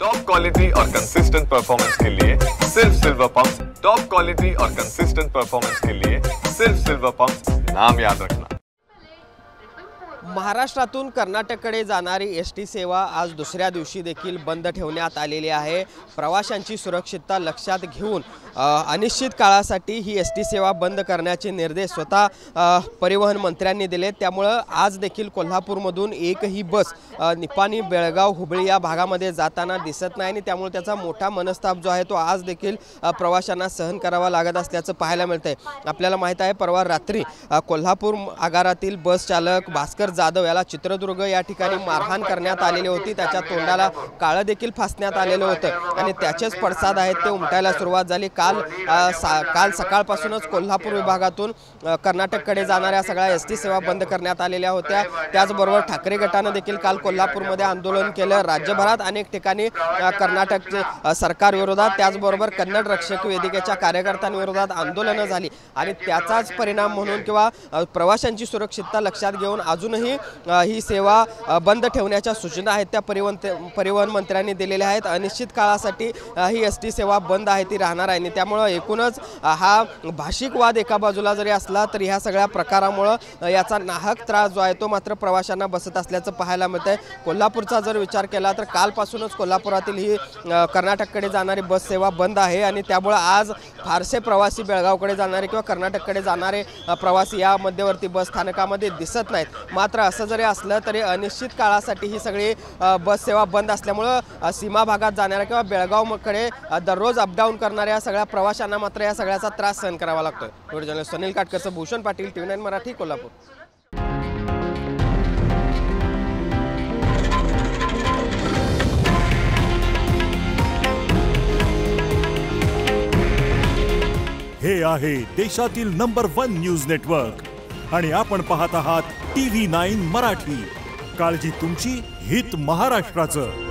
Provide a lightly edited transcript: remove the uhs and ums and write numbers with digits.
Top quality और consistent performance के लिए सिर्फ सिल्वर पंप्स। टॉप क्वालिटी और कंसिस्टेंट परफॉर्मेंस के लिए सिर्फ सिल्वर पंप्स, नाम याद रखना। महाराष्ट्रातून कर्नाटककडे जाणारी एसटी सेवा आज दुसऱ्या दिवशी देखील बंद ठेवण्यात आलेली आहे। प्रवाशांची सुरक्षितता लक्षात घेऊन अनिश्चित काळासाठी ही एसटी सेवा बंद करण्याचे निर्देश स्वतः परिवहन मंत्र्यांनी दिले। त्यामुळे आज देखील कोल्हापूरमधून एकही बस निपाणी, बेळगाव, हुबळी या भागामध्ये जाताना दिसत नाही आणि त्यामुळे त्याचा मोठा मनस्ताप जो आहे तो आज देखील प्रवाशांना सहन करावा लागत असल्याचं पाहायला मिळतंय। आपल्याला माहित आहे परवा रात्री कोल्हापूर आगारातील बस चालक भास्कर जाधव याला चित्रदुर्ग या ठिकाणी मारहाण करण्यात आलेली होती। त्याच्या तोंडाला काळं देखील फासण्यात आलेलं होतं आणि त्याचेच पडसाद आहेत ते उमटायला सुरुवात झाली। काल सकाळपासूनच कोल्हापूर विभागातून कर्नाटककडे जाणाऱ्या सगळ्या एसटी सेवा बंद करण्यात आलेल्या होत्या। त्याचबरोबर ठाकरे गटाने देखील काल कोल्हापूरमध्ये आंदोलन केलं। राज्यभरात अनेक ठिकाणी कर्नाटक सरकार विरोधात, त्याचबरोबर कन्नड रक्षक वेदिकेच्या कार्यकर्त्यांविरोधात आंदोलनं झाली आणि त्याचाच परिणाम म्हणून किंवा प्रवाशांची सुरक्षितता लक्षात घेऊन अजूनही ही सेवा बंद ठेवण्याच्या सूचना आहेत त्या परिवहन मंत्र्यांनी दिलेल्या आहेत। अनिश्चित काळासाठी ही एसटी सेवा बंद आहे ती राहणार आहे। त्यामुळे एकूणच हा भाषिक वाद एका बाजूला जरी असला तरी ह्या सगळ्या प्रकारामुळे याचा नाहक त्रास जो आहे तो मात्र प्रवाशांना बसत असल्याचं पाहायला मिळतंय। कोल्हापूरचा जर विचार केला तर कालपासूनच कोल्हापुरातील ही कर्नाटककडे जाणारी बस सेवा बंद आहे आणि त्यामुळे आज फारसे प्रवासी बेळगावकडे जाणारे किंवा कर्नाटककडे जाणारे प्रवासी या मध्यवर्ती बस स्थानकामध्ये दिसत नाहीत। मात्र असं जरी असलं तरी अनिश्चित काळासाठी ही सगळी बस सेवा बंद असल्यामुळे सीमा भागात जाणाऱ्या किंवा बेळगावकडे दररोज अपडाऊन करणाऱ्या सगळ्या प्रवाशांना मात्र या सगळ्याचा त्रास सहन करावा लागतोय। व्हिडिओ जर्नलिस्ट सुनील काटकरसह भूषण पाटील, TV9 मराठी, कोल्हापूर। हे आहे देशातील नंबर 1 न्यूज नेटवर्क आणि आपण पाहत आहात TV9 मराठी। काळजी तुमची, हित महाराष्ट्राचं।